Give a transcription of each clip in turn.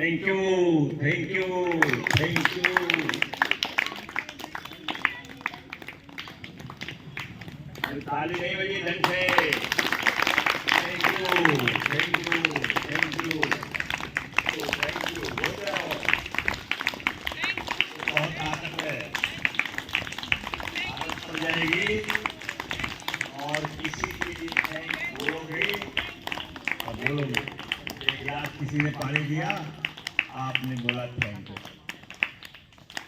Thank you, thank you, thank you. ताली नहीं बजी ढंग से। Thank you, thank you, thank you, thank you. बोलते रहो, बहुत ताकत है, आदत पड़ जाएगी। और किसी की थैंक बोलोगे और बोलोगे। एक गिलास किसी ने पानी दिया, आपने बोला थैंक यू,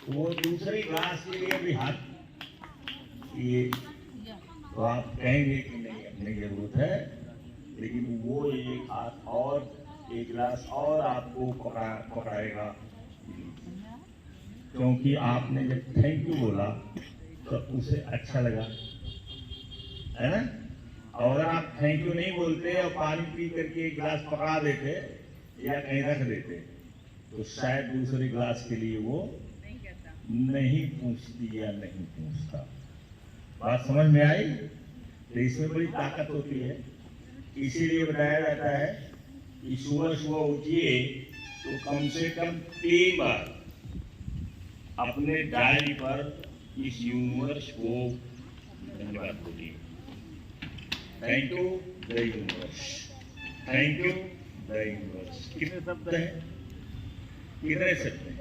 वो दूसरे गिलास के लिए भी हाथ ये, तो आप कहेंगे कि नहीं अपनी जरूरत है, लेकिन वो एक हाथ और एक गिलास और आपको पकड़ाएगा, क्योंकि आपने जब थैंक यू बोला तो उसे अच्छा लगा, है ना। और अगर आप थैंक यू नहीं बोलते और पानी पी करके एक गिलास पकड़ा देते या कहीं रख देते, तो शायद दूसरे गिलास के लिए वो नहीं पूछती या नहीं पूछता। बात समझ में आई? तो इसमें बड़ी ताकत होती है। इसीलिए बताया जाता है कि सुबह सुबह उठिए तो कम से कम 3 बार अपने डायरी पर इस यूनिवर्स को धन्यवाद बोलिए। Thank you the universe, thank you the universe. कितने शब्द हैं? कितने शब्द हैं?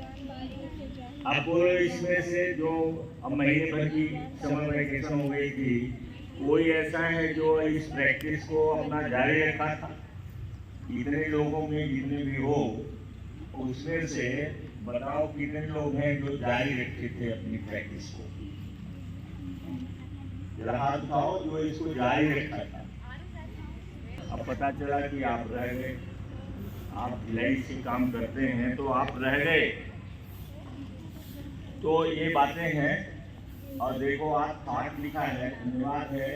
आप बोलो इसमें से जो अब महीने भर की समर वेकेशन हो गई थी, कोई ऐसा है जो इस प्रैक्टिस को अपना जारी रखा था? इतने लोगों में जितने भी हो उसमें से बताओ कितने लोग हैं जो जारी रखे थे अपनी प्रैक्टिस को? जरा हाथ उठाओ जो इसको जारी रखा था। अब पता चला कि आप रह गए। आप भिलाई से काम करते हैं तो आप रह गए, तो ये बातें हैं। और देखो आप पाठ लिखा है, धन्यवाद है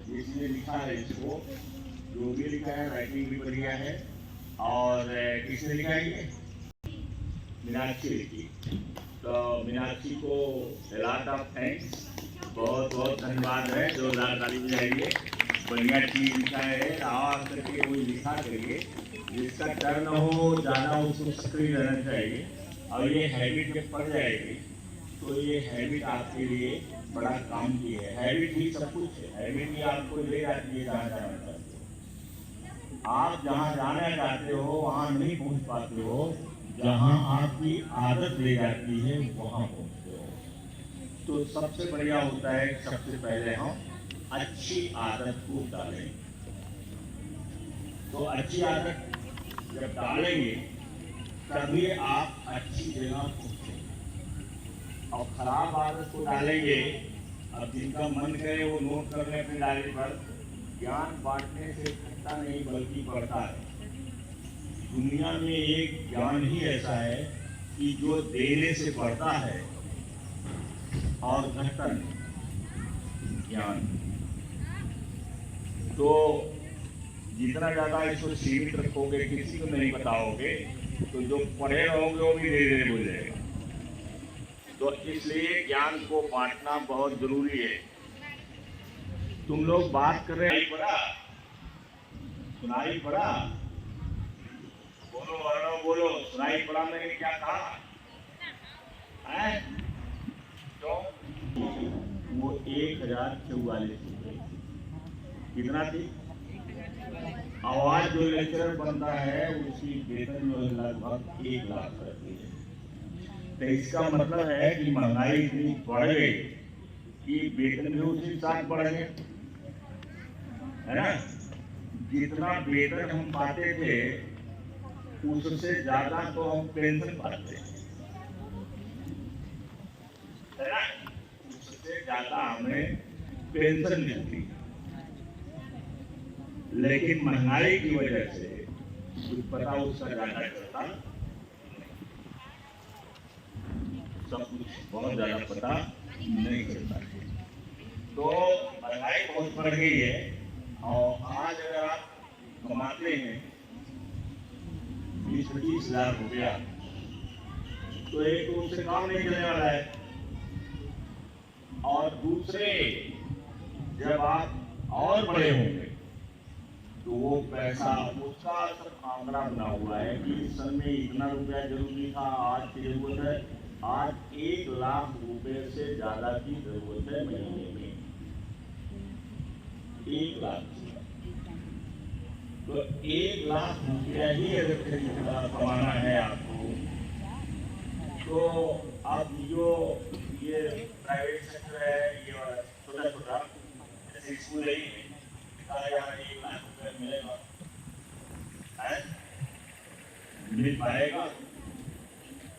जिसने लिखा है इसको, जो भी लिखा है राइटिंग भी बढ़िया है। और किसने लिखा है ये? मीनाक्षी लिखी। तो मीनाक्षी को लॉट ऑफ थैंक्स, बहुत बहुत धन्यवाद है। 2000 ताली बजाइए। बढ़िया चीज लिखा है, और करके कोई लिखा करिए, जिसका टर्न हो जाना उसको स्क्रीन रहना चाहिए। और ये हैबिट जब पड़ जाएगी तो ये हैबिट आपके लिए बड़ा काम की है। हैबिट ही सब कुछ है। हैबिट ही आपको ले जाती है जहाँ जाना चाहते हो। आप जहाँ जाना चाहते हो वहाँ नहीं पहुँच पाते हो, जहाँ आपकी आदत ले जाती है वहाँ पहुँचते हो। तो सबसे बढ़िया होता है सबसे पहले हम अच्छी आदत को डालें। तो अच्छी आदत जब डालेंगे तभी आप अच्छी जगह पहुँचेंगे। और खराब आदत को डालेंगे, अब जिनका मन करे वो नोट कर ले अपनी डायरी पर, ज्ञान बांटने से घटता नहीं बल्कि बढ़ता है। दुनिया में एक ज्ञान ही ऐसा है कि जो देने से बढ़ता है और घटता नहीं, ज्ञान। तो जितना ज्यादा इसको सीमित रखोगे, किसी को नहीं बताओगे, तो जो पढ़े रहोगे वो भी धीरे धीरे भूल जाएगा। तो इसलिए ज्ञान को बांटना बहुत जरूरी है। तुम लोग बात कर रहे हैं, पढ़ा सुनाई पड़ा, बोलो वर्णो बोलो, सुनाई पड़ा मैंने क्या कहा है? तो वो 1044 कितना थी? आवाज जो लेक्चरर बनता है उसकी वेतन जो लगभग 1 लाख रहती है। तो इसका मतलब है कि महंगाई इतनी बढ़ गई कि वेतन भी उसी के साथ बढ़ गए, है ना। जितना वेतन हम पाते थे उससे ज्यादा तो हम पेंशन पाते है ना, उससे ज्यादा हमें पेंशन मिलती है। लेकिन महंगाई की वजह से कुछ पता उसका ज्यादा चलता, सब कुछ बहुत ज्यादा पता नहीं चलता है। तो महंगाई बहुत बढ़ गई है। और आज अगर आप कमाते हैं 20-25 लाख रुपया, तो एक तो उनसे काम नहीं चलने वाला है, और दूसरे जब आप और बड़े होंगे तो वो वो पैसा उसका सब आंकड़ा बना हुआ है कि इस सन में इतना रुपया जरूरी था, आज की जरूरत है, आज 1 लाख रुपए से ज्यादा की जरूरत है महीने में, 1 लाख। तो 1 लाख रुपया ही अगर खरीदना कमाना है आपको, तो अब जो ये प्राइवेट सेक्टर है, ये छोटा छोटा जैसे स्कूल ही यहाँ 1 लाख रुपया मिलेगा, मिल पाएगा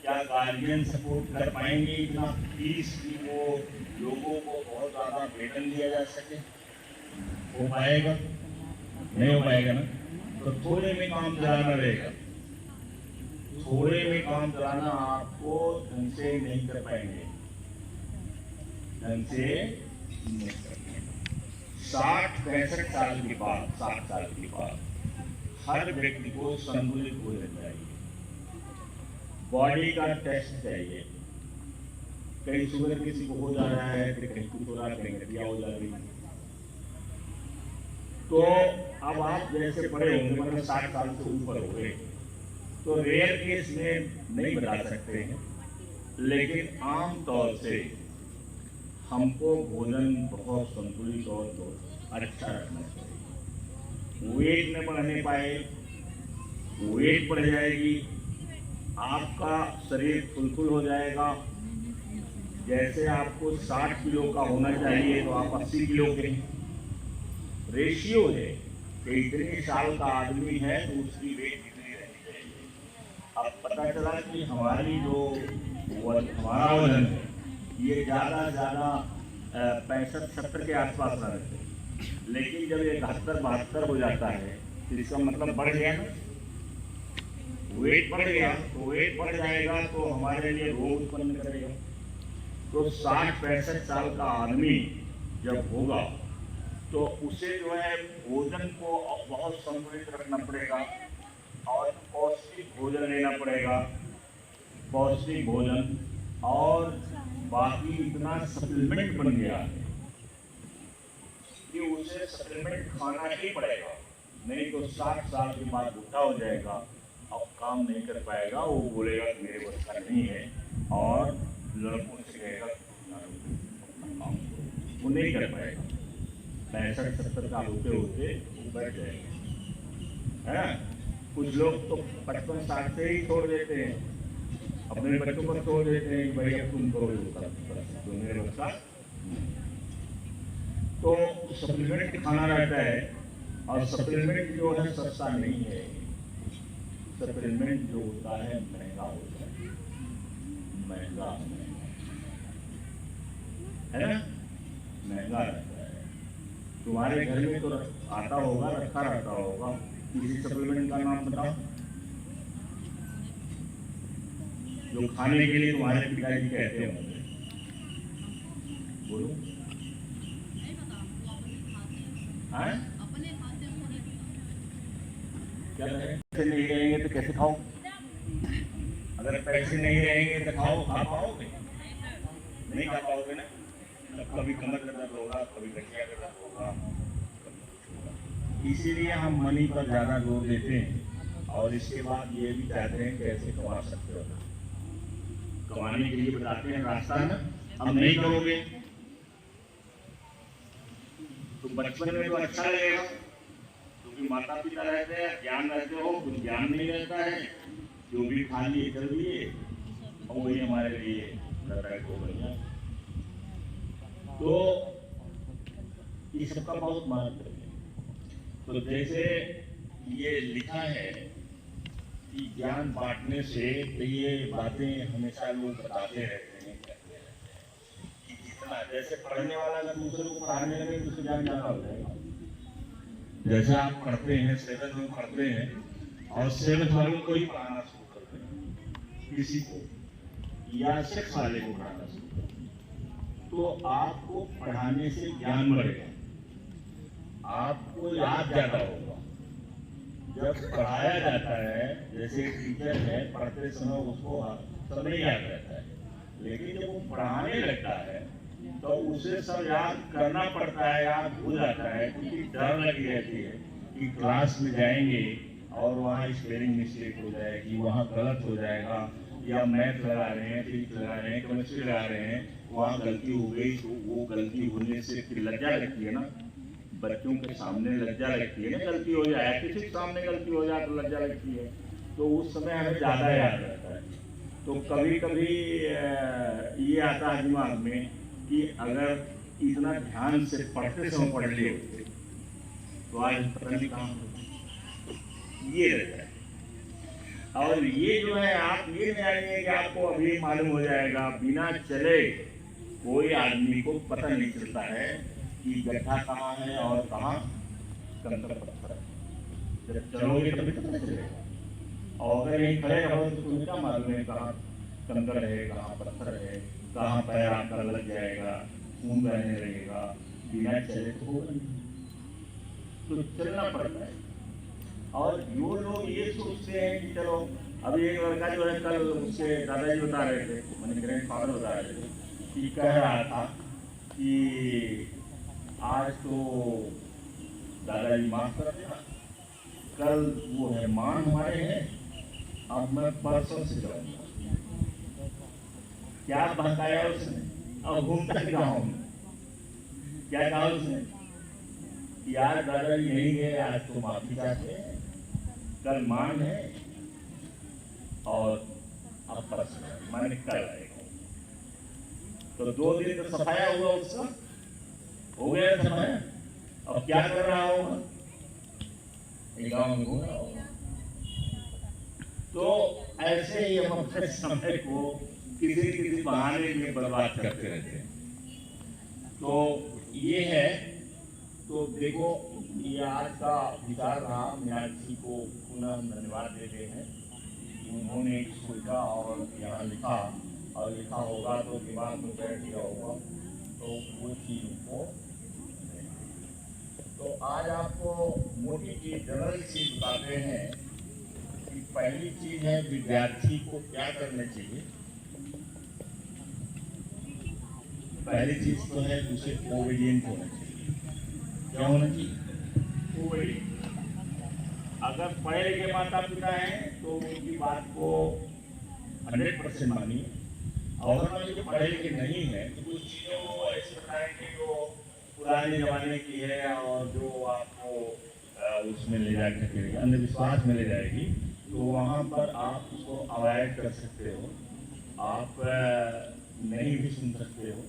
क्या? गार्जियन सपोर्ट कर पाएंगे इतना फीस की वो लोगों को बहुत ज्यादा वेतन दिया जा सके? हो पाएगा? नहीं हो पाएगा ना। तो थोड़े में काम चलाना रहेगा, थोड़े में काम चलाना आपको ढंग से नहीं कर पाएंगे, ढंग से नहीं कर पाएंगे। 60-65 साल के बाद, 60 साल के बाद हर व्यक्ति को संतुलित भोजन चाहिए, बॉडी का टेस्ट चाहिए। कहीं शुगर किसी को हो जा रहा है, कहीं कुछ हो रहा है, कहीं गठिया हो जा रही है। तो अब आप जैसे बड़े होंगे, मतलब 60 साल से ऊपर हो गए, तो रेयर केस में नहीं बता सकते हैं, लेकिन आम तौर से हमको भोजन बहुत संतुलित और अच्छा रखना चाहिए। वेट न बढ़ने पाए, वेट बढ़ जाएगी, आपका शरीर फुलफुल हो जाएगा। जैसे आपको 60 किलो का होना चाहिए तो आप 80 किलो के, रेशियो है कि इतने साल का आदमी है तो उसकी वेट कितनी रहनी चाहिए। अब पता चला कि हमारी जो हमारा वजन है ये ज़्यादा 65-70 के आसपास रहते हैं, लेकिन जब 71-72 हो जाता है तो इसका मतलब बढ़ गया ना, वेट बढ़ गया। तो वेट बढ़ जाएगा तो हमारे लिए रोग उत्पन्न करेगा। तो 60-65 साल का आदमी जब होगा तो उसे जो है भोजन को बहुत संतुलित रखना पड़ेगा और पौष्टिक भोजन लेना पड़ेगा, पौष्टिक भोजन। और बाकी इतना सप्लीमेंट बन गया है कि उसे सप्लीमेंट खाना ही पड़ेगा, नहीं तो 60 साल के बाद बुढ़ा हो जाएगा और काम नहीं कर पाएगा। वो बोलेगा कि मेरे बस का नहीं है, और लड़कों से कहेगा वो नहीं कर पाएगा। 65-70 का होते होते बैठ जाएगा, है। कुछ लोग तो 55-60 से ही छोड़ देते हैं, अपने बच्चों पर छोड़ देते हैं, भाई अब तुम करो तो मेरे बच्चा। तो सप्लीमेंट खाना रहता है, और सप्लीमेंट जो है सस्ता नहीं है, सप्लीमेंट जो होता है महंगा होता है, महंगा है ना, महंगा रहता है। तुम्हारे घर में तो आता होगा, रखा रहता होगा, किसी सप्लीमेंट का नाम बताओ जो खाने के लिए तुम्हारे पिताजी कहते होंगे, बोलो। क्या पैसे नहीं रहेंगे तो कैसे खाओ? अगर पैसे नहीं रहेंगे तो खा पाओगे? नहीं खा पाओगे ना। कभी कमर का दर्द होगा, कभी गठिया का दर्द होगा। इसीलिए हम मनी पर ज्यादा जोर देते हैं, और इसके बाद ये भी चाहते हैं कैसे कमा सकते हो। कमाने के लिए बताते हैं रास्ता ना, अब नहीं करोगे तो बचपन में तो अच्छा लगेगा, क्योंकि माता पिता रहते हैं, ज्ञान रहते हो, कुछ ज्ञान नहीं रहता है, जो भी खा लिए चल दिए, और वही हमारे लिए रहता है को बढ़िया। तो इस सबका बहुत महत्व है। तो जैसे ये लिखा है कि ज्ञान बांटने से, तो ये बातें हमेशा लोग बताते रहते हैं कि जितना, जैसे पढ़ने वाला अगर दूसरे को पढ़ाने लगे तो ज्ञान ज्यादा हो जाएगा। जैसे आप पढ़ते हैं, 7th में पढ़ते हैं, और 7th वालों को ही पढ़ाना शुरू करते हैं, किसी को या 6 वाले को पढ़ाना शुरू करते हैं, तो आपको पढ़ाने से ज्ञान बढ़ेगा, आपको याद ज्यादा होगा। जब पढ़ाया जाता है, जैसे टीचर है, पढ़ते समय उसको सब नहीं याद रहता है, लेकिन जब वो पढ़ाने लगता है तो उसे सब याद करना पड़ता है, याद हो जाता है, क्योंकि डर लगी रहती है कि क्लास में जाएंगे और वहाँ स्पेलिंग मिस्टेक हो जाएगी, वहाँ गलत हो जाएगा, या मैथ लगा रहे हैं, फिजिक्स लगा रहे हैं, केमिस्ट्री लगा रहे हैं, वहाँ गलती हो गई तो वो गलती होने से फिर लज्जा लगती है ना, बच्चों के सामने लज्जा लगती है ना, गलती हो जाए, किसी के सामने गलती हो जाए तो लज्जा लगती है, तो उस समय हमें ज़्यादा याद रहता है। तो कभी कभी ये आता है दिमाग में कि अगर इतना ध्यान से पढ़ते समय पढ़ लिए होते तो आज पता नहीं कहाँ होता, ये रहता है। और ये जो है, आप ये नहीं आएंगे कि आपको अभी मालूम हो जाएगा, बिना चले कोई आदमी को पता नहीं चलता है कि गड्ढा कहाँ है और कहाँ कंकड़ पत्थर है। जब चलोगे तभी तो पता चलेगा, और अगर यहीं खड़े रहो तो तुम्हें क्या मालूम है कहाँ कंकड़ है, कहाँ पत्थर है, कहाँ पैर आपका लग जाएगा, खून बहने लगेगा, बिना चले तो होगा नहीं, तो चलना पड़ता है। और जो लोग ये सोचते हैं कि चलो, अभी एक लड़का जो है कल उसके दादाजी बता रहे थे, मैंने ग्रैंड फादर बता रहे थे कि कह रहा था कि आज तो दादाजी माफ कर देना, कल वो है मान हमारे हैं, अब मैं परसों से जाऊंगा। क्या बहकाया उसने, अब घूमता गाँव में क्या कहा उसने, यार दादाजी नहीं गए, आज तो माफी चाहते हैं, कल मान है और अब परसों माने कल आएगा। तो 2 दिन तो सफाया हुआ उसका, हो गया सफाया। अब क्या कर रहा होगा, गांव में घूम रहा होगा। तो ऐसे ही हम अपने समय को किसी बहाने में बर्बाद करते रहते हैं। तो ये है, तो देखो ये आज का विचार रहा। मीनाक्षी को पुनः धन्यवाद देते हैं कि उन्होंने सोचा और यहाँ लिखा, और लिखा होगा तो दिमाग में बैठ गया होगा, तो वो चीज़ उनको। तो आज आपको मोटी चीज, जनरल चीज बताते हैं कि पहली चीज है विद्यार्थी को क्या करना चाहिए। पहली चीज तो है उसे ओबीडियंट होना चाहिए। क्या होना चाहिए? ओबीडियंट। अगर पढ़े लिखे माता पिता हैं तो उनकी बात को 100% मानिए, और अगर जो पढ़े लिखे नहीं है तो कुछ चीज़ों को ऐसे बताएंगे जो पुराने जमाने की है और जो आपको उसमें ले जाकर अंधविश्वास में ले जाएगी, तो वहाँ पर आप उसको अवॉइड कर सकते हो, आप नहीं भी सुन सकते हो।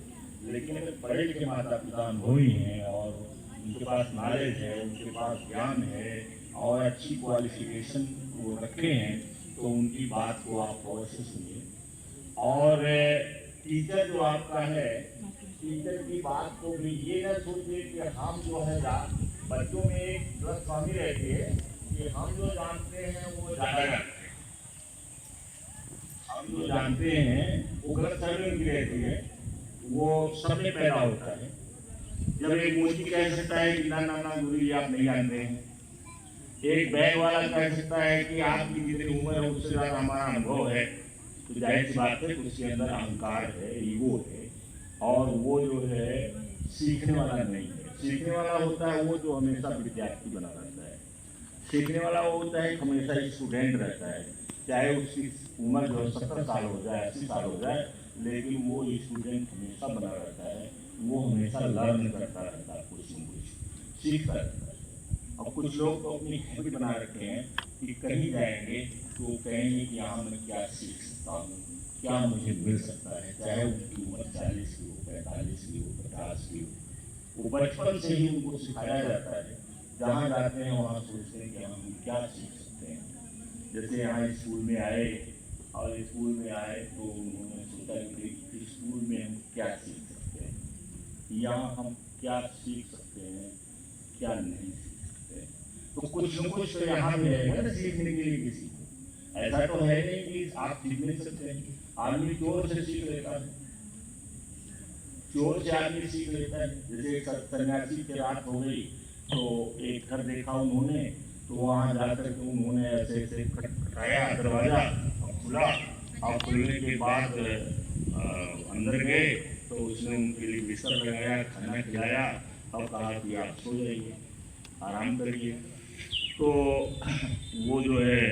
लेकिन अगर पढ़े लिखे माता पिता अनुभवी हैं और उनके पास नॉलेज है, उनके पास ज्ञान है और अच्छी क्वालिफिकेशन वो रखे हैं, तो उनकी बात को आप अवश्य सुनिए। और टीचर जो आपका है, टीचर की बात को भी ये न सोचिए कि हम जो है बच्चों में एक गलतफहमी रहती है कि हम जो जानते हैं वो ज़्यादा जानते हैं, हम जो जानते हैं वो गलतफहमी उनकी रहती है, वो सब में पैदा होता है। जब एक मोची कह सकता है कि ना ना ना गुरु जी आप नहीं जानते हैं, एक बैग वाला कह सकता है कि आपकी जितनी उम्र है उससे ज़्यादा हमारा अनुभव है, तो जाहिर सी बात है उसके अंदर अहंकार है, ईगो है, और वो जो है सीखने वाला नहीं है। सीखने वाला होता है वो जो हमेशा विद्यार्थी बना रहता है, सीखने वाला वो होता है हमेशा स्टूडेंट रहता है, चाहे उसकी उम्र जो 70 साल हो जाए, 80 साल हो जाए, लेकिन वो स्टूडेंट हमेशा बना रहता है, वो हमेशा लर्न करता रहता है, कुछ न कुछ सीखता रहता है। अब कुछ लोग तो अपनी हैबिट बना रखे हैं कि कहीं जाएंगे तो कहेंगे कि यहाँ मैं क्या सीख सकता हूँ, क्या मुझे मिल सकता है, चाहे उनकी उम्र 40 की हो, 45 की हो, 50 की हो। वो बचपन से ही उनको सिखाया जाता है, जहाँ जाते हैं वहाँ सोचते हैं कि हम क्या सीख सकते हैं। जैसे यहाँ स्कूल में आए, और स्कूल में आए तो उन्होंने सोचा कि स्कूल में हम क्या सीख सकते हैं, यहाँ हम क्या सीख सकते हैं, क्या नहीं सीख सकते हैं। तो कुछ न कुछ तो यहाँ भी रहेगा ना सीखने के लिए किसी को। ऐसा तो है नहीं कि आप सीख नहीं सकते हैं। आदमी चोर से सीख लेता है, चोर से आदमी सीख लेता है। जैसे एक सन्यासी की रात हो गई तो एक घर देखा उन्होंने, तो वहाँ जाकर के उन्होंने ऐसे ऐसे खटखटाया दरवाजा, खुला, और खुलने के बाद अंदर गए तो उसने उनके लिए बिस्तर लगाया, खाना खिलाया और कहा कि आप सो जाइए, आराम करिए। तो वो जो है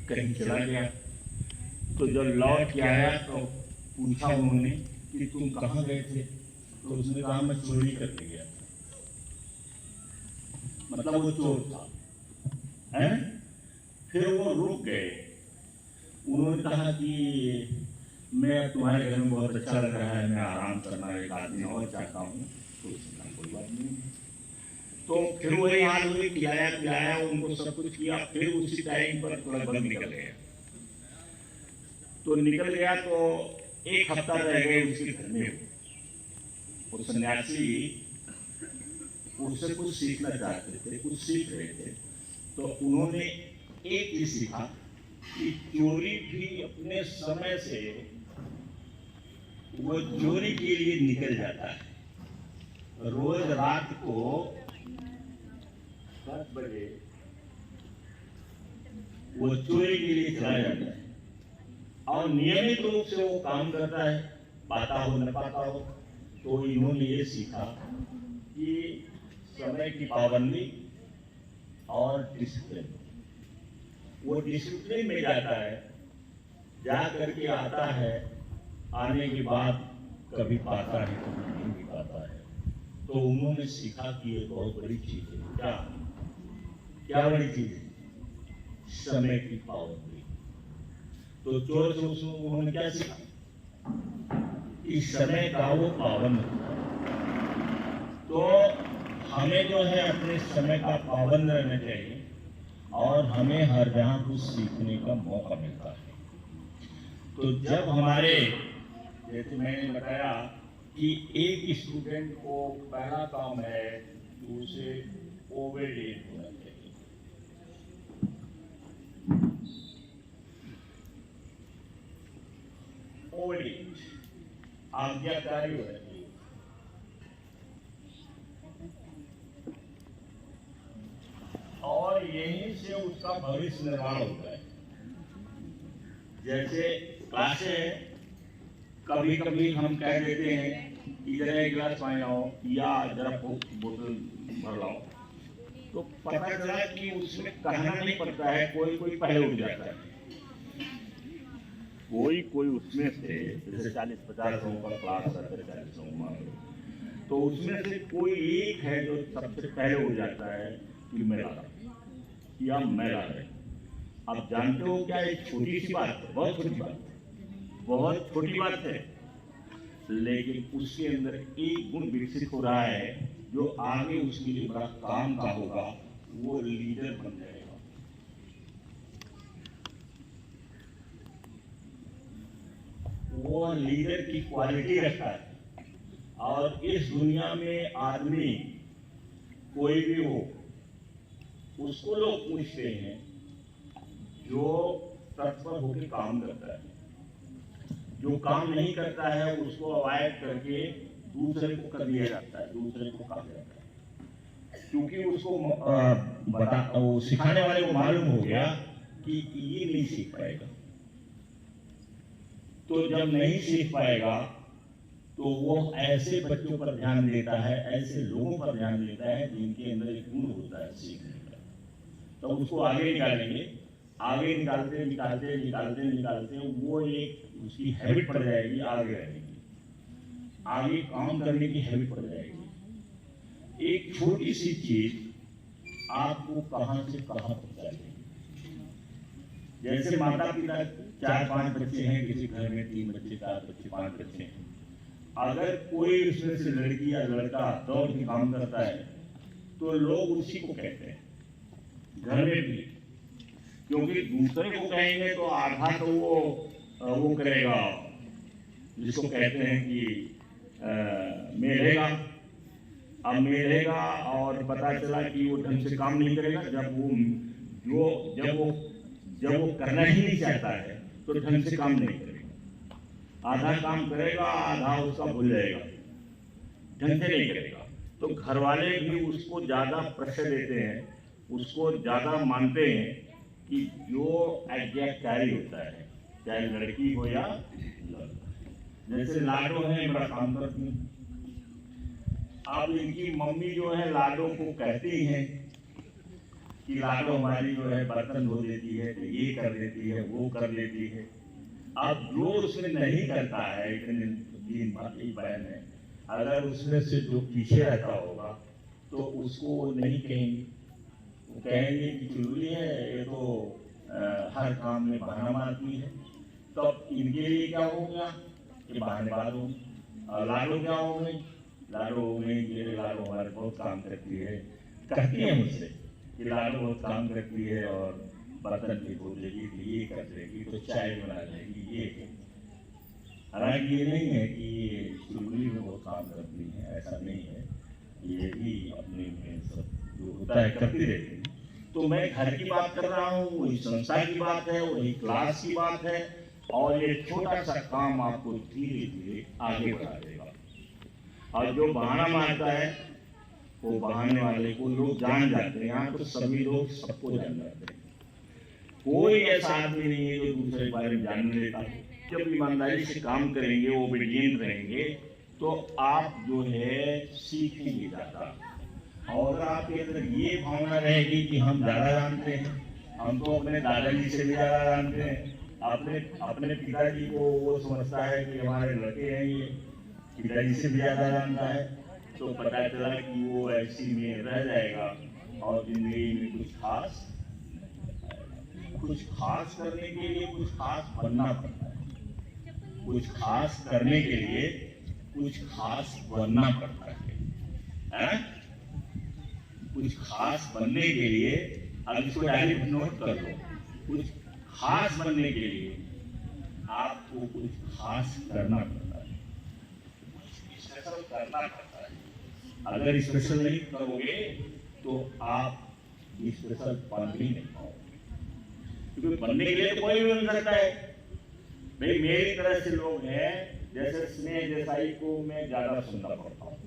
कहीं चला गया। तो जब लौट के आया तो पूछा उन्होंने कि तुम कहाँ गए थे? तो उसने कहा मैं चोरी करने गया था। मतलब वो चोर था, है ना? फिर वो रुक गए। उन्होंने कहा कि मैं तुम्हारे घर में बहुत अच्छा लग रहा है, मैं आराम करना एक आदमी और चाहता हूँ। तो उसने कहा कोई बात नहीं। तो फिर वही हाल हुई, खिलाया पिलाया उनको, सब कुछ किया। फिर उसी टाइम पर लगभग निकल गया। तो निकल गया तो एक हफ्ता रह गए उसके घर में। वो सन्यासी उससे कुछ सीखना चाहते थे, कुछ सीख रहे थे। तो उन्होंने एक चीज सीखा कि चोरी भी अपने समय से वो चोरी के लिए निकल जाता है। रोज रात को 10 बजे वो चोरी के लिए चला जाता है और नियमित रूप से वो काम करता है, पाता हो न पाता हो। तो इन्होंने ये सीखा कि समय की पाबंदी और डिसिप्लिन। वो डिसिप्लिन में जाता है, जा करके आता है, आने के बाद कभी पाता है कभी नहीं भी पाता है। तो उन्होंने सीखा कि ये बहुत बड़ी चीज है। क्या क्या बड़ी चीज है? समय की पाबंदी। तो चोर से उन्होंने क्या सीखा? इस समय का वो पाबंद। तो हमें जो है अपने समय का पाबंद रहना चाहिए और हमें हर जगह कुछ सीखने का मौका मिलता है। तो जब हमारे, जैसे मैंने बताया कि एक स्टूडेंट को पहला काम है कि उसे ओबेडिएंट होना चाहिए। ओबेडिएंट, आज्ञाकारी होना चाहिए। और यहीं से उसका भविष्य निर्माण होता है। जैसे क्लासें, कभी कभी हम कह देते हैं इधर एक गिलास पानी लाओ या जरा बोतल भर लाओ, तो पता चला कि उसमें कहना नहीं पड़ता है, कोई कोई पहले उठ जाता है। कोई कोई उसमें से, जैसे 40-50 लोगों का क्लास है, 40 लोगों, तो उसमें से कोई एक है जो सबसे पहले उठ जाता है कि मैं ला रहा हूं या मैं ला रहा हूं। अब जानते हो क्या, एक छोटी सी बात है, बहुत छोटी बात है, बहुत छोटी बात है, लेकिन उसके अंदर एक गुण विकसित हो रहा है जो आगे उसके लिए बड़ा काम का होगा। वो लीडर बन जाएगा। वो लीडर की क्वालिटी रखता है। और इस दुनिया में आदमी कोई भी हो, उसको लोग पूछते हैं जो तत्पर होकर काम करता है। जो काम नहीं करता है उसको अवॉइड करके दूसरे को कर दिया जाता है, दूसरे को कहा जाता है, क्योंकि उसको वो सिखाने वाले को मालूम हो गया कि ये नहीं सीख पाएगा। तो जब नहीं सीख पाएगा तो वो ऐसे बच्चों पर ध्यान देता है, ऐसे लोगों पर ध्यान देता है जिनके अंदर एक गुण होता है सीखने का। तो उसको आगे निकालेंगे, आगे निकालते निकालते निकालते निकालते वो एक उसकी हैबिट पड़ जाएगी, आगे रहने की, आगे काम करने की हैबिट पड़ जाएगी। एक छोटी सी चीज आपको कहां से कहां पहुंचा देगी। जैसे माता पिता 4-5 बच्चे हैं, किसी घर में 3 बच्चे, 4 बच्चे, 5 बच्चे हैं। अगर कोई उसमें से लड़की या लड़का दौड़ के काम करता है तो लोग उसी को कहते हैं, घर में भी, क्योंकि दूसरे को कहेंगे तो आधा तो वो करेगा, जिसको कहते हैं कि मेलेगा। अब मेलेगा और पता चला कि वो ढंग से काम नहीं करेगा। जब वो करना ही नहीं चाहता है तो ढंग से काम नहीं करेगा, आधा काम करेगा, आधा उसका भूल जाएगा, ढंग से नहीं करेगा। तो घर वाले भी उसको ज्यादा प्रेशर देते हैं, उसको ज्यादा मानते हैं कि जो आज्ञाकारी होता है, चाहे लड़की हो या लड़का। जैसे लाडो है, बड़ा काम करती है। अब इनकी मम्मी जो है लाडो को कहती हैं कि लाडो हमारी जो है बर्तन धो देती है, ये कर देती है, वो कर लेती है। अब जो उसमें नहीं करता है, इतने तीन भाई बहन है, अगर उसमें से जो पीछे रहता होगा तो उसको नहीं कहेंगे, वो कहेंगे कि चुलबुली है, ये तो हर काम में बहाना मारती है। तो अब इनके लिए क्या हो गया, ये बहानेबाज हो। और लाडो क्या हो गई, लाडो हो गई कि लाडो हमारे बहुत काम करती है, कहती है मुझसे कि लाडो बहुत काम करती है और बर्तन भी धो देगी, तो ये कर देगी, तो चाय बना देगी, ये। हालांकि ये नहीं है कि ये चुलबुली में बहुत काम करती है, ऐसा नहीं है, ये भी अपने में सब जो होता है करती रहती है। तो मैं घर की बात कर रहा हूँ, वही संस्था की बात है, वही क्लास की बात है, और ये छोटा सा काम आपको धीरे धीरे आगे बढ़ा देगा। और जो बहाना मारता है वो बहाने वाले को लोग जान जाते हैं। यहाँ तो सभी लोग सबको जान जाते हैं, कोई ऐसा आदमी नहीं है जो दूसरे के बारे में जानने लेता है। जब ईमानदारी से काम करेंगे, ओबीडिएंट रहेंगे, तो आप जो है सीखेंगे ज्यादा। और आपके अंदर ये भावना रहेगी कि हम ज्यादा जानते हैं, हम तो अपने दादाजी से भी ज्यादा जानते हैं। अपने पिताजी को वो समझता है कि हमारे लड़के हैं, ये पिताजी से भी ज्यादा जानता है। तो पता चला कि वो ऐसी में रह जाएगा और जिंदगी में कुछ खास करने के लिए कुछ खास बनना पड़ता है, कुछ खास करने के लिए कुछ खास बनना पड़ता है? कुछ खास बनने के लिए, अब इसको डायरेक्ट नोट कर लो, कुछ खास बनने के लिए आपको कुछ खास करना पड़ता है, कुछ स्पेशल करना पड़ता है। अगर स्पेशल नहीं करोगे तो आप स्पेशल बन ही नहीं पाओगे, क्योंकि बनने के लिए तो कोई भी बन सकता है। भाई मेरी तरह से लोग हैं, जैसे स्नेह देसाई को मैं ज्यादा सुनना पड़ता हूँ,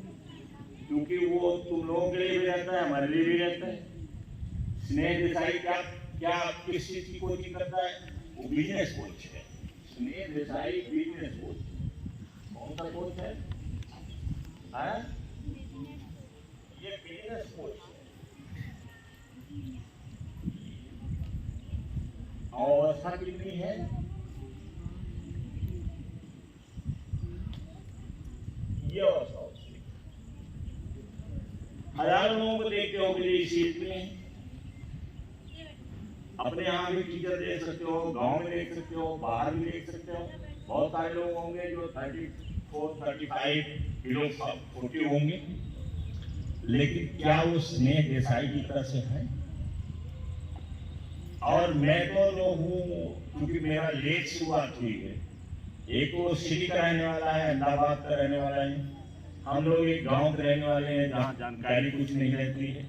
क्योंकि वो तुम लोगों के लिए भी रहता है, हमारे लिए भी रहता है। स्नेह देसाई क्या किस चीज की कोचिंग करता है? वो बिजनेस कोच है। स्नेह देसाई बिजनेस कोच। कौन सा कोच है? ये बिजनेस कोच है। और अवस्था कितनी है? ये अवस्था हजारों लोगों को देखते हो इस चीज में। अपने यहाँ भी टीचर देख सकते हो, गांव में देख सकते हो, बाहर भी देख सकते हो। बहुत सारे लोग होंगे जो 34, 35 किलो 40 होंगे, लेकिन क्या वो स्नेह देसाई की तरह से है? और मैं तो लोग हूँ, क्योंकि मेरा लेट शुरुआत हुई है। एक तो सिटी का रहने वाला है, अहमदाबाद का रहने वाला है, हम लोग एक गांव के रहने वाले हैं जहाँ जानकारी कुछ नहीं रहती है।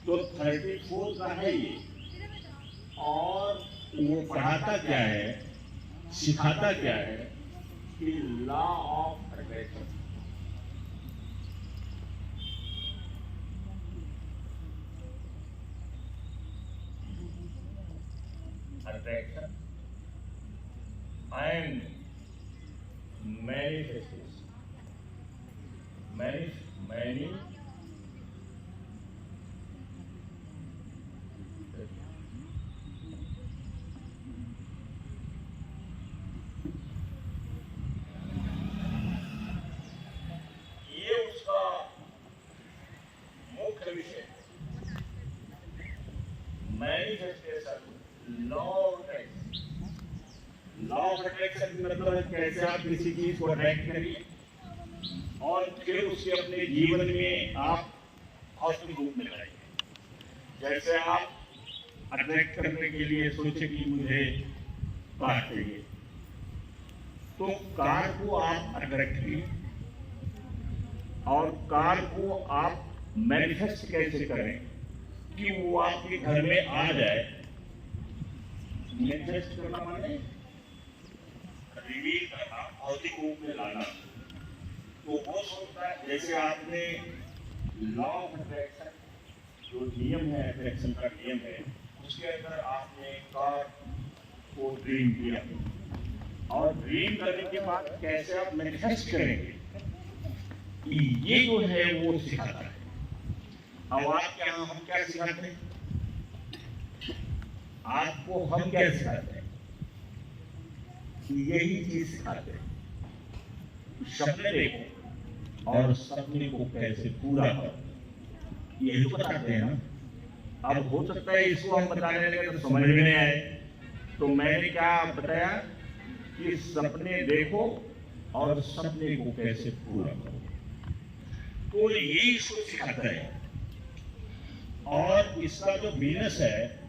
तो 34 का है ये। और वो पढ़ाता क्या है, सिखाता क्या है कि law of attraction. Attraction and manifestation. ये उसका मुख्य विषय। मैनिफेस्टेशन, लॉ ऑफ अट्रैक्शन मतलब है कैसे आप किसी चीज को अट्रैक्ट करिए और फिर उसके अपने जीवन में आप पॉजिटिव रूप में लाइए। जैसे आप अट्रैक्ट करने के लिए सोचे कि मुझे कार चाहिए, तो कार को आप अट्रैक्ट कीजिए और कार को आप मैनिफेस्ट कैसे करें कि वो आपके घर में आ जाए। मैनिफेस्ट करना माने रिवील करना, भौतिक रूप में लाना। तो वो सोचता है, जैसे आपने लॉ ऑफ अट्रैक्शन जो नियम है, अट्रैक्शन का नियम है, उसके अंदर आपने कार को ड्रीम किया और ड्रीम करने के बाद कैसे आप मैनिफेस्ट करेंगे, ये जो है वो सिखाता है। अब आप क्या हम क्या सिखाते हैं? आपको हम क्या सिखाते हैं? यही चीज सिखाते हैं, सपने देखो और सपने को कैसे पूरा करो, यही तो बताते हैं ना। अब हो सकता है इसको हम बताने लगे तो समझ में नहीं आए, तो मैंने क्या बताया कि सपने देखो और सपने को कैसे पूरा करो, तो ये इसको सिखाता है। और इसका जो बिजनेस है,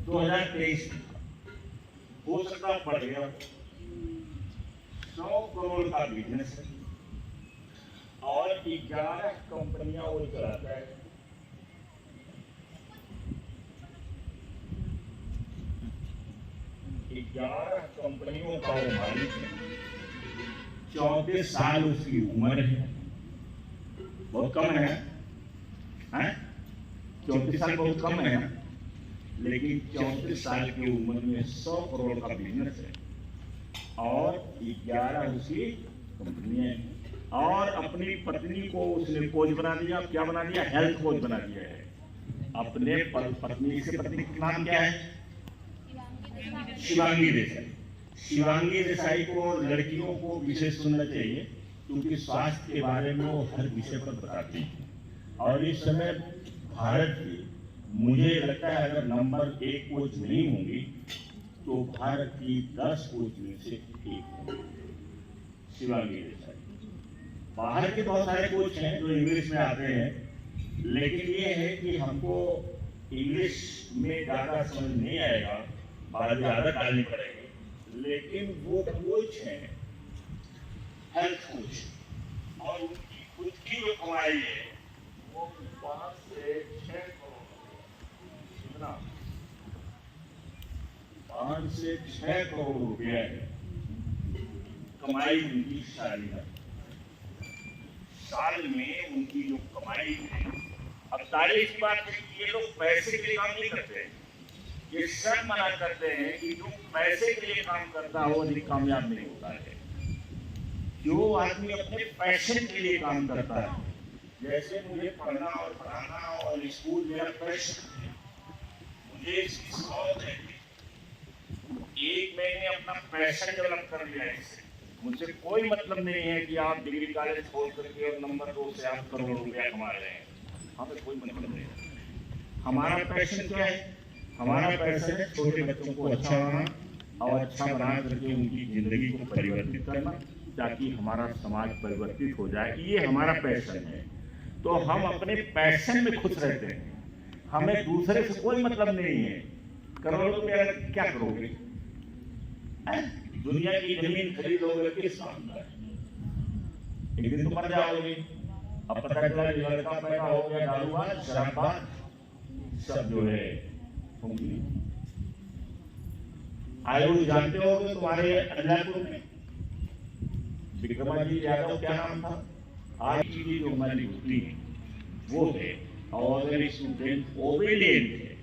दो 2023 हो सकता बढ़ गया, 100 करोड़ का बिजनेस है और 11 कंपनियां वो चलाता है। 11 कंपनियों का वो मालिक है। 34 साल उसकी उम्र है, बहुत कम है, 34 साल बहुत कम है, लेकिन 34 साल की उम्र में 100 करोड़ का बिजनेस है और 11 उसकी कंपनियां हैं। और अपनी पत्नी को उसने कोच बना दिया, क्या बना दिया? हेल्थ कोच बना दिया है। अपने पत्नी से, पत्नी का नाम क्या है? शिवांगी देसाई। शिवांगी देसाई को लड़कियों को विशेष सुनना चाहिए, क्योंकि स्वास्थ्य के बारे में वो हर विषय पर बताती है। और इस समय भारत की, मुझे लगता है अगर नंबर 1 कोच नहीं होंगी तो भारत की 10 कोच में से 1 होंगी शिवांगी देसाई। बाहर के बहुत सारे कोच हैं जो इंग्लिश में आते हैं, लेकिन ये है कि हमको इंग्लिश में ज़्यादा समझ नहीं आएगा, बाहर ज़्यादा डालनी पड़ेगी, लेकिन वो कोच हैं हेल्थ कोच, और उनकी खुद की जो कमाई है वो 5 से 6 करोड़, कितना? 5 से 6 करोड़ रुपया है कमाई उनकी सारी है। साल में उनकी जो कमाई है, अब तारीफ की बात है कि ये लोग पैसे के लिए काम नहीं करते हैं, ये सब मना करते हैं कि जो पैसे के लिए काम करता है वो अधिक कामयाब नहीं होता है। जो आदमी अपने पैशन के लिए काम करता है, जैसे मुझे पढ़ना और पढ़ाना और स्कूल मेरा पैशन है, मुझे इसकी शौक है, एक मैंने अपना पैशन डेवलप कर लिया है इससे। मुझसे कोई मतलब नहीं है कि आप डिग्री कॉलेज खोल करके और नंबर 2 से आप करोड़ों रुपया कमा रहे हैं, हमें कोई मतलब नहीं है। हमारा पैशन क्या है? हमारा पैशन है छोटे बच्चों को अच्छा बनाना और अच्छा बना करके उनकी जिंदगी को परिवर्तित करना, ताकि हमारा समाज परिवर्तित हो जाए, ये हमारा पैशन है। तो हम अपने पैशन में खुश रहते हैं, हमें दूसरे से कोई मतलब नहीं है। करोड़ों रुपया क्या करोगे? दुनिया की जमीन खरीदोगे किस काम का? एक दिन तो मर जाओगे। अब पता चला लड़का पैदा हो गया दारूबाज, शराबबाज, सब जो है होंगी। आयु जानते होगे तुम्हारे अलीपुर में विक्रमादित्य यादव क्या नाम था? आज की जो हमारी होती है वो है, और अगर स्टूडेंट ओबेडिएंट है,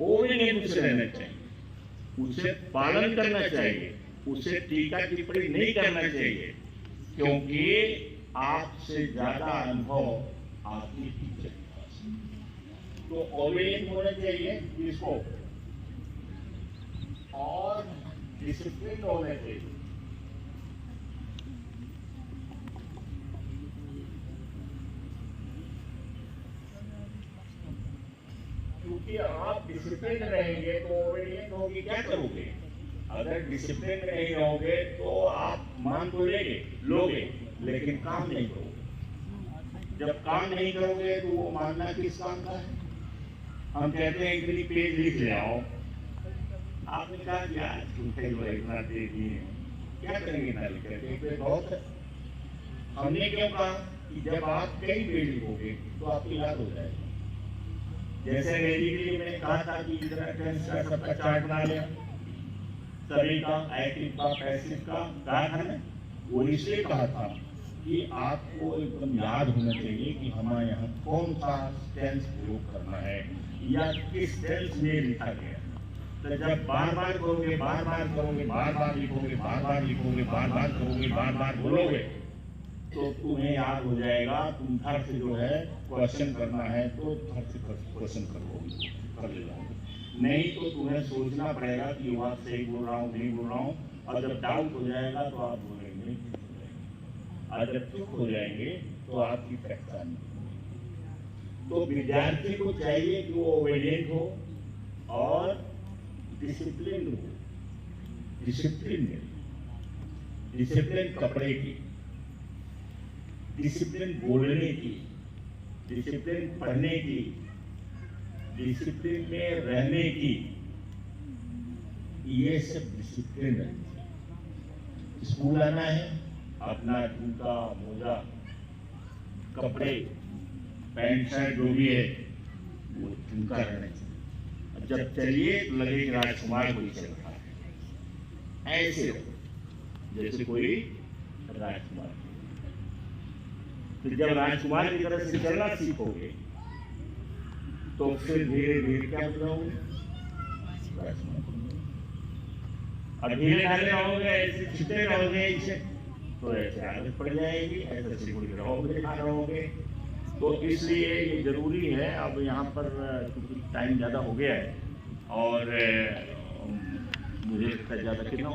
ओबेडिएंट उसे रहना चाहिए, उसे पालन करना चाहिए, उसे टीका टिप्पणी नहीं करना चाहिए, क्योंकि आपसे ज्यादा अनुभव आपकी टीचर के पास है। तो ओबेडिएंट होना चाहिए इसको, और डिसिप्लिन होना चाहिए। क्योंकि आप डिसिप्लिन रहेंगे तो ओबेडिएंट होगी, क्या करोगे? अगर डिसिप्लिन नहीं रहोगे तो आप मान तो लोगे लेकिन काम नहीं करोगे। जब काम नहीं करोगे तो वो मानना किस काम का है? हम कहते हैं इतनी पेज लिख ले आओ, आपने कहा कि आज इतना दे दिए, क्या करेंगे ना लिख करके? बहुत है। हमने क्यों कहा कि जब आप कई पेज लिखोगे तो आपकी याद हो जाएगी। जैसे मेरी के लिए मैंने कहा था कि का सबका चार्ट बना लिया, सभी का, एक्टिव का, पैसिव का, कहा था ना। वो इसलिए कहा था कि आपको एकदम याद होना चाहिए कि हमारे यहाँ कौन सा टेंस प्रयोग करना है या किस टेंस में लिखा गया। तो जब बार बार करोगे, बार बार करोगे, बार बार लिखोगे, बार बार लिखोगे, बार बार करोगे, बार बार बोलोगे, तो तुम्हें याद हो जाएगा। तुम घर से जो है क्वेश्चन करना है तो घर से क्वेश्चन कर ले जाओगे, नहीं तो तुम्हें सोचना पड़ेगा कि ये बात सही बोल रहा हूँ नहीं बोल रहा हूँ। और जब डाउट हो जाएगा तो आप बोलेंगे, और जब चुप हो जाएंगे तो आपकी पहचान नहीं। तो विद्यार्थी को चाहिए कि वो ओबीडिएंट हो और डिसिप्लिन हो। डिसिप्लिन कपड़े की, डिसिप्लिन बोलने की, डिसिप्लिन पढ़ने की, डिसिप्लिन में रहने की, ये सब डिसिप्लिन है। स्कूल आना है, अपना जूता मोजा कपड़े पैंट शर्ट जो भी है वो झुमका रहना चाहिए। जब चलिए तो लगे कि राजकुमार कोई चल रहा है, ऐसे जैसे कोई राजकुमार। तो जब राजकुमार की तरह से चलना सीखोगे तो फिर धीरे धीरे क्या बनाओगे, राजकुमार। और धीरे ढाले रहोगे, ऐसे छिपते रहोगे, इसे तो ऐसे आदत पड़ जाएगी, ऐसे सिकुड़े रहोगे। तो इसलिए ये जरूरी है। अब यहाँ पर क्योंकि टाइम ज़्यादा हो गया है और मुझे लगता है ज़्यादा कितना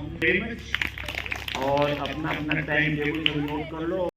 और अपना अपना टाइम टेबल नोट कर लो।